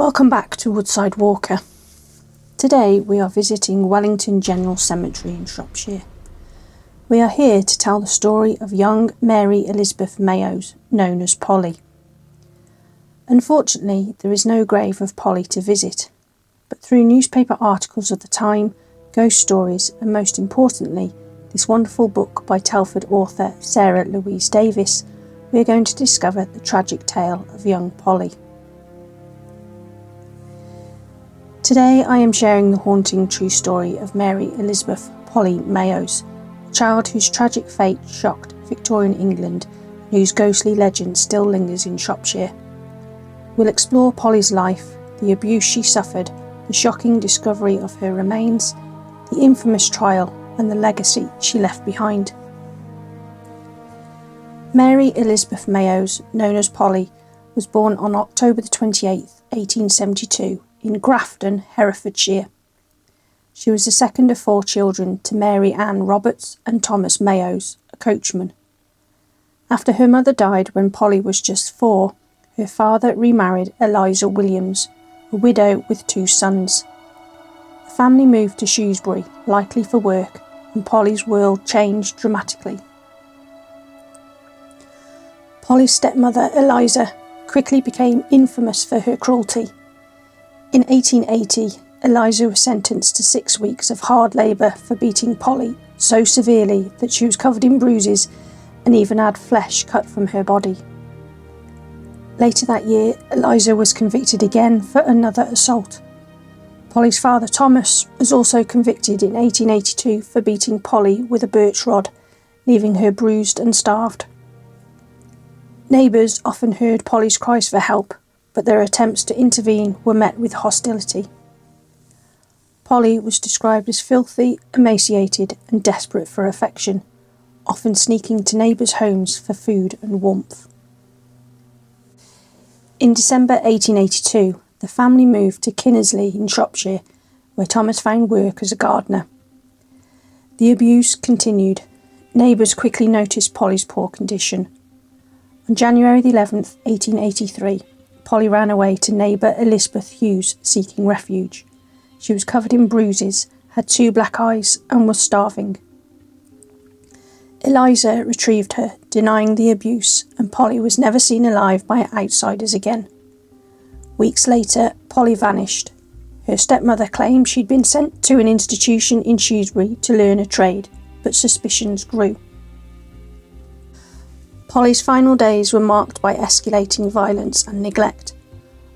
Welcome back to Woodside Walker. Today we are visiting Wellington General Cemetery in Shropshire. We are here to tell the story of young Mary Elizabeth Mayos, known as Polly. Unfortunately, there is no grave of Polly to visit, but through newspaper articles of the time, ghost stories, and most importantly, this wonderful book by Telford author SARAH-LOUISE Davies, we are going to discover the tragic tale of young Polly. Today I am sharing the haunting true story of Mary Elizabeth Polly Mayos, a child whose tragic fate shocked Victorian England and whose ghostly legend still lingers in Shropshire. We'll explore Polly's life, the abuse she suffered, the shocking discovery of her remains, the infamous trial, and the legacy she left behind. Mary Elizabeth Mayos, known as Polly, was born on October 28, 1872, in Grafton, Herefordshire. She was the second of 4 children to Mary Ann Roberts and Thomas Mayos, a coachman. After her mother died when Polly was just 4, her father remarried Eliza Williams, a widow with 2 sons. The family moved to Shrewsbury, likely for work, and Polly's world changed dramatically. Polly's stepmother, Eliza, quickly became infamous for her cruelty. In 1880, Eliza was sentenced to 6 weeks of hard labour for beating Polly so severely that she was covered in bruises and even had flesh cut from her body. Later that year, Eliza was convicted again for another assault. Polly's father, Thomas, was also convicted in 1882 for beating Polly with a birch rod, leaving her bruised and starved. Neighbours often heard Polly's cries for help, but their attempts to intervene were met with hostility. Polly was described as filthy, emaciated, and desperate for affection, often sneaking to neighbours' homes for food and warmth. In December 1882, the family moved to Kinnersley in Shropshire, where Thomas found work as a gardener. The abuse continued. Neighbours quickly noticed Polly's poor condition. On January 11, 1883, Polly ran away to neighbour Elizabeth Hughes seeking refuge. She was covered in bruises, had 2 black eyes, and was starving. Eliza retrieved her, denying the abuse, and Polly was never seen alive by outsiders again. Weeks later, Polly vanished. Her stepmother claimed she'd been sent to an institution in Shrewsbury to learn a trade, but suspicions grew. Polly's final days were marked by escalating violence and neglect.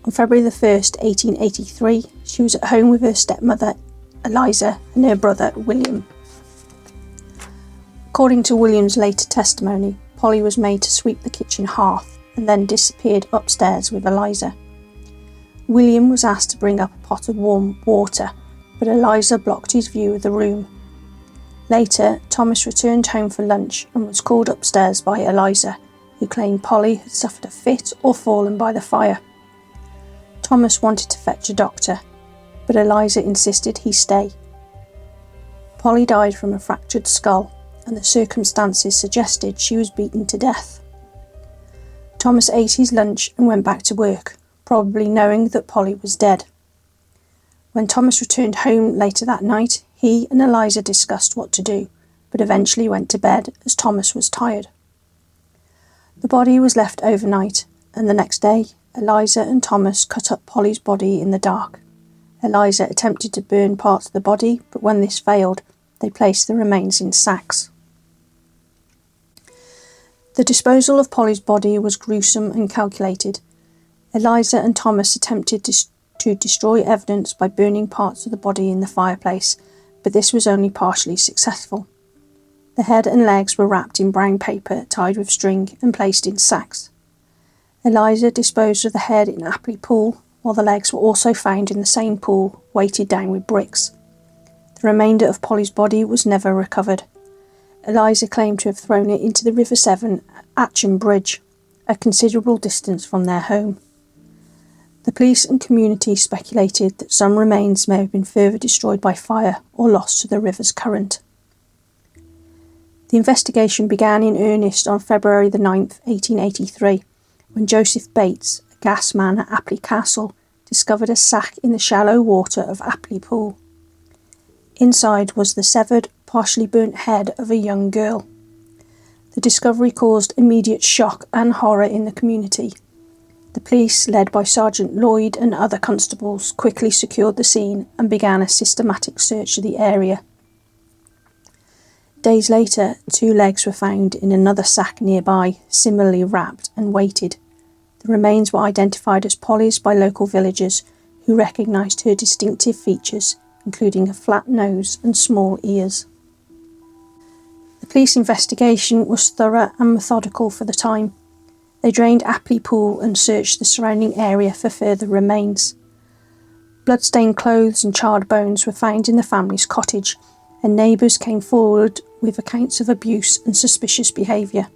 On February 1, 1883, she was at home with her stepmother, Eliza, and her brother, William. According to William's later testimony, Polly was made to sweep the kitchen hearth and then disappeared upstairs with Eliza. William was asked to bring up a pot of warm water, but Eliza blocked his view of the room. Later, Thomas returned home for lunch and was called upstairs by Eliza, who claimed Polly had suffered a fit or fallen by the fire. Thomas wanted to fetch a doctor, but Eliza insisted he stay. Polly died from a fractured skull, and the circumstances suggested she was beaten to death. Thomas ate his lunch and went back to work, probably knowing that Polly was dead. When Thomas returned home later that night, he and Eliza discussed what to do, but eventually went to bed as Thomas was tired. The body was left overnight, and the next day, Eliza and Thomas cut up Polly's body in the dark. Eliza attempted to burn parts of the body, but when this failed, they placed the remains in sacks. The disposal of Polly's body was gruesome and calculated. Eliza and Thomas attempted to destroy evidence by burning parts of the body in the fireplace, but this was only partially successful. The head and legs were wrapped in brown paper tied with string and placed in sacks. Eliza disposed of the head in Apley Pool, while the legs were also found in the same pool, weighted down with bricks. The remainder of Polly's body was never recovered. Eliza claimed to have thrown it into the River Severn at Atcham Bridge, a considerable distance from their home. The police and community speculated that some remains may have been further destroyed by fire or lost to the river's current. The investigation began in earnest on February 9, 1883, when Joseph Bates, a gas man at Apley Castle, discovered a sack in the shallow water of Apley Pool. Inside was the severed, partially burnt head of a young girl. The discovery caused immediate shock and horror in the community. The police, led by Sergeant Lloyd and other constables, quickly secured the scene and began a systematic search of the area. Days later, 2 legs were found in another sack nearby, similarly wrapped and weighted. The remains were identified as Polly's by local villagers, who recognised her distinctive features, including a flat nose and small ears. The police investigation was thorough and methodical for the time. They drained Apley Pool and searched the surrounding area for further remains. Bloodstained clothes and charred bones were found in the family's cottage, and neighbours came forward with accounts of abuse and suspicious behaviour.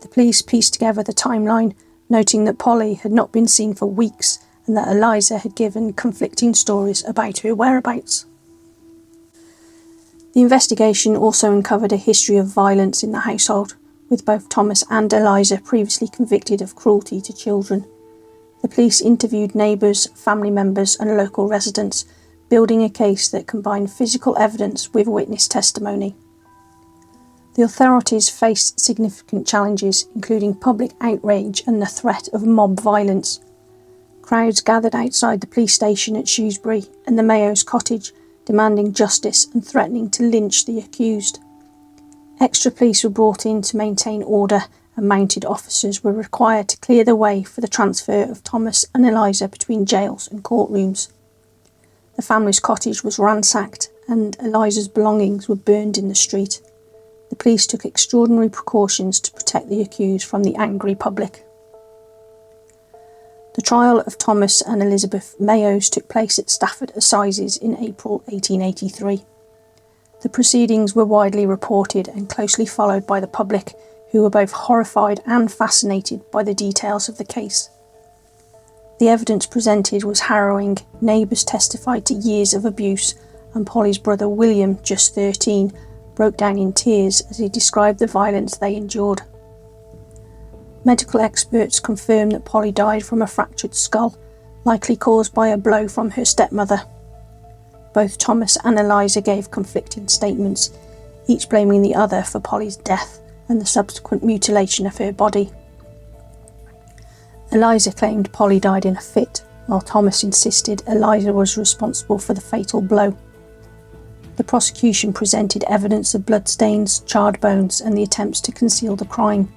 The police pieced together the timeline, noting that Polly had not been seen for weeks and that Eliza had given conflicting stories about her whereabouts. The investigation also uncovered a history of violence in the household, with both Thomas and Eliza previously convicted of cruelty to children. The police interviewed neighbours, family members and local residents, building a case that combined physical evidence with witness testimony. The authorities faced significant challenges, including public outrage and the threat of mob violence. Crowds gathered outside the police station at Shrewsbury and the Mayos' cottage, demanding justice and threatening to lynch the accused. Extra police were brought in to maintain order, and mounted officers were required to clear the way for the transfer of Thomas and Eliza between jails and courtrooms. The family's cottage was ransacked, and Eliza's belongings were burned in the street. The police took extraordinary precautions to protect the accused from the angry public. The trial of Thomas and Elizabeth Mayos took place at Stafford Assizes in April 1883. The proceedings were widely reported and closely followed by the public, who were both horrified and fascinated by the details of the case. The evidence presented was harrowing. Neighbours testified to years of abuse, and Polly's brother William, just 13, broke down in tears as he described the violence they endured. Medical experts confirmed that Polly died from a fractured skull, likely caused by a blow from her stepmother. Both Thomas and Eliza gave conflicting statements, each blaming the other for Polly's death and the subsequent mutilation of her body. Eliza claimed Polly died in a fit, while Thomas insisted Eliza was responsible for the fatal blow. The prosecution presented evidence of bloodstains, charred bones, and the attempts to conceal the crime.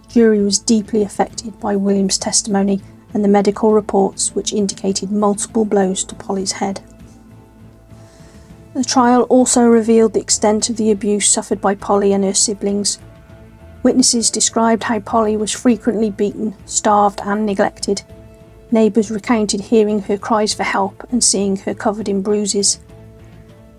The jury was deeply affected by William's testimony and the medical reports, which indicated multiple blows to Polly's head. The trial also revealed the extent of the abuse suffered by Polly and her siblings. Witnesses described how Polly was frequently beaten, starved and neglected. Neighbours recounted hearing her cries for help and seeing her covered in bruises.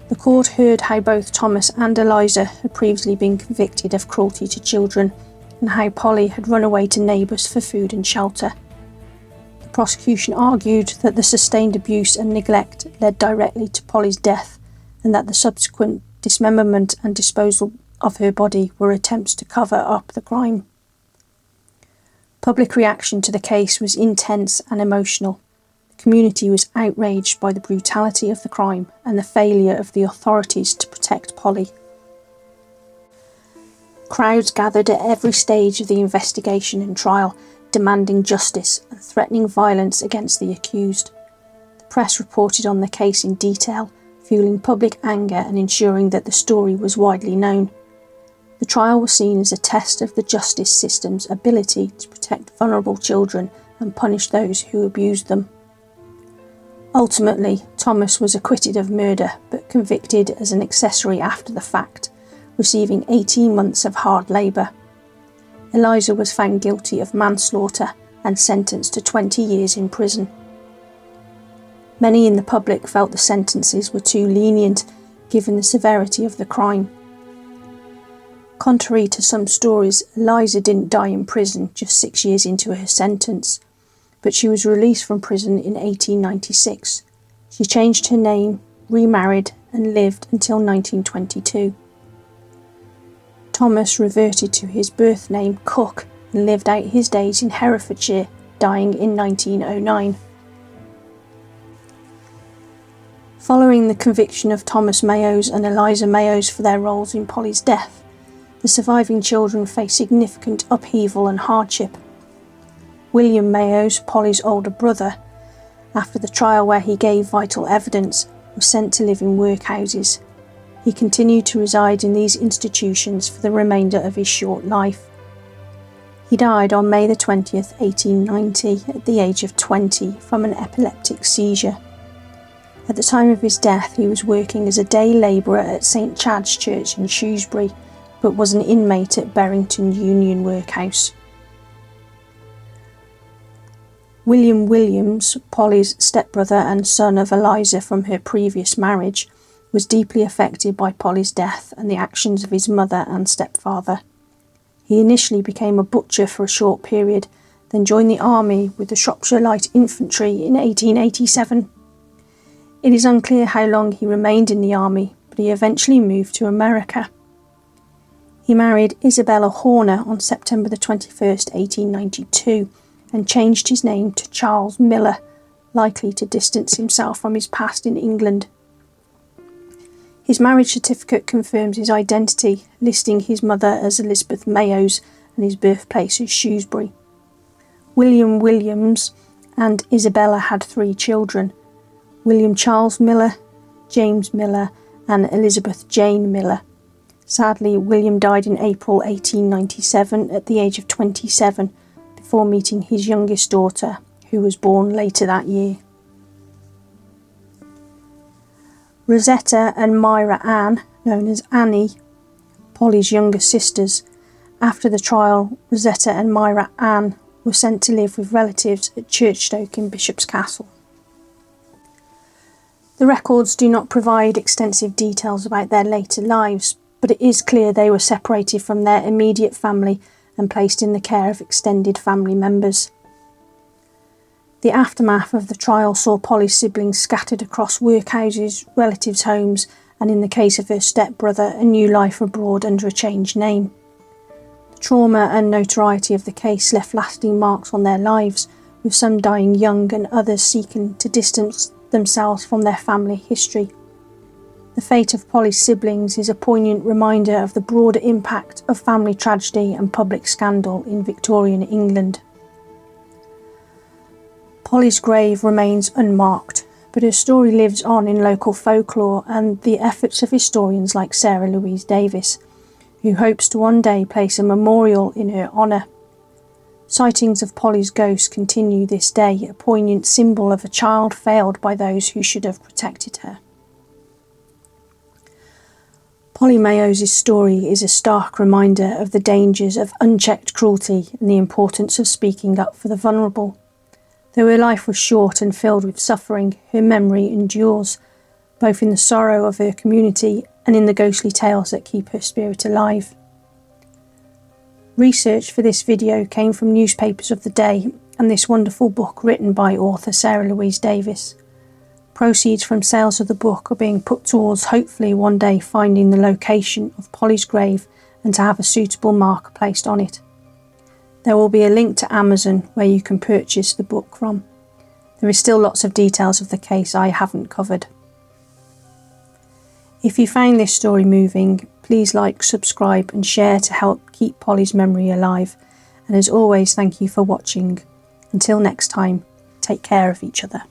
The court heard how both Thomas and Eliza had previously been convicted of cruelty to children, and how Polly had run away to neighbours for food and shelter. The prosecution argued that the sustained abuse and neglect led directly to Polly's death, and that the subsequent dismemberment and disposal of her body were attempts to cover up the crime. Public reaction to the case was intense and emotional. The community was outraged by the brutality of the crime and the failure of the authorities to protect Polly. Crowds gathered at every stage of the investigation and trial, demanding justice and threatening violence against the accused. The press reported on the case in detail, fueling public anger and ensuring that the story was widely known. The trial was seen as a test of the justice system's ability to protect vulnerable children and punish those who abused them. Ultimately, Thomas was acquitted of murder, but convicted as an accessory after the fact, receiving 18 months of hard labour. Eliza was found guilty of manslaughter and sentenced to 20 years in prison. Many in the public felt the sentences were too lenient, given the severity of the crime. Contrary to some stories, Eliza didn't die in prison just 6 years into her sentence, but she was released from prison in 1896. She changed her name, remarried, and lived until 1922. Thomas reverted to his birth name Cook and lived out his days in Herefordshire, dying in 1909. Following the conviction of Thomas Mayos and Eliza Mayos for their roles in Polly's death, the surviving children faced significant upheaval and hardship. William Mayos, Polly's older brother, after the trial where he gave vital evidence, was sent to live in workhouses. He continued to reside in these institutions for the remainder of his short life. He died on May 20th, 1890, at the age of 20 from an epileptic seizure. At the time of his death, he was working as a day labourer at St Chad's Church in Shrewsbury, but was an inmate at Berrington Union Workhouse. William Williams, Polly's stepbrother and son of Eliza from her previous marriage, was deeply affected by Polly's death and the actions of his mother and stepfather. He initially became a butcher for a short period, then joined the army with the Shropshire Light Infantry in 1887. It is unclear how long he remained in the army, but he eventually moved to America. He married Isabella Horner on September 21st, 1892, and changed his name to Charles Miller, likely to distance himself from his past in England. His marriage certificate confirms his identity, listing his mother as Elizabeth Mayos and his birthplace as Shrewsbury. William Williams and Isabella had 3 children: William Charles Miller, James Miller, and Elizabeth Jane Miller. Sadly, William died in April 1897 at the age of 27, before meeting his youngest daughter, who was born later that year. Rosetta and Myra Ann, known as Annie, Polly's younger sisters. After the trial, Rosetta and Myra Ann were sent to live with relatives at Churchstoke in Bishop's Castle. The records do not provide extensive details about their later lives, but it is clear they were separated from their immediate family and placed in the care of extended family members. The aftermath of the trial saw Polly's siblings scattered across workhouses, relatives' homes, and in the case of her stepbrother, a new life abroad under a changed name. The trauma and notoriety of the case left lasting marks on their lives, with some dying young and others seeking to distance themselves from their family history. The fate of Polly's siblings is a poignant reminder of the broader impact of family tragedy and public scandal in Victorian England. Polly's grave remains unmarked, but her story lives on in local folklore and the efforts of historians like SARAH-LOUISE Davies, who hopes to one day place a memorial in her honour. Sightings of Polly's ghost continue this day, a poignant symbol of a child failed by those who should have protected her. Polly Mayos' story is a stark reminder of the dangers of unchecked cruelty and the importance of speaking up for the vulnerable. Though her life was short and filled with suffering, her memory endures, both in the sorrow of her community and in the ghostly tales that keep her spirit alive. Research for this video came from newspapers of the day and this wonderful book written by author SARAH-LOUISE Davies. Proceeds from sales of the book are being put towards hopefully one day finding the location of Polly's grave and to have a suitable mark placed on it. There will be a link to Amazon where you can purchase the book from. There is still lots of details of the case I haven't covered. If you found this story moving, please like, subscribe and share to help keep Polly's memory alive. And as always, thank you for watching. Until next time, take care of each other.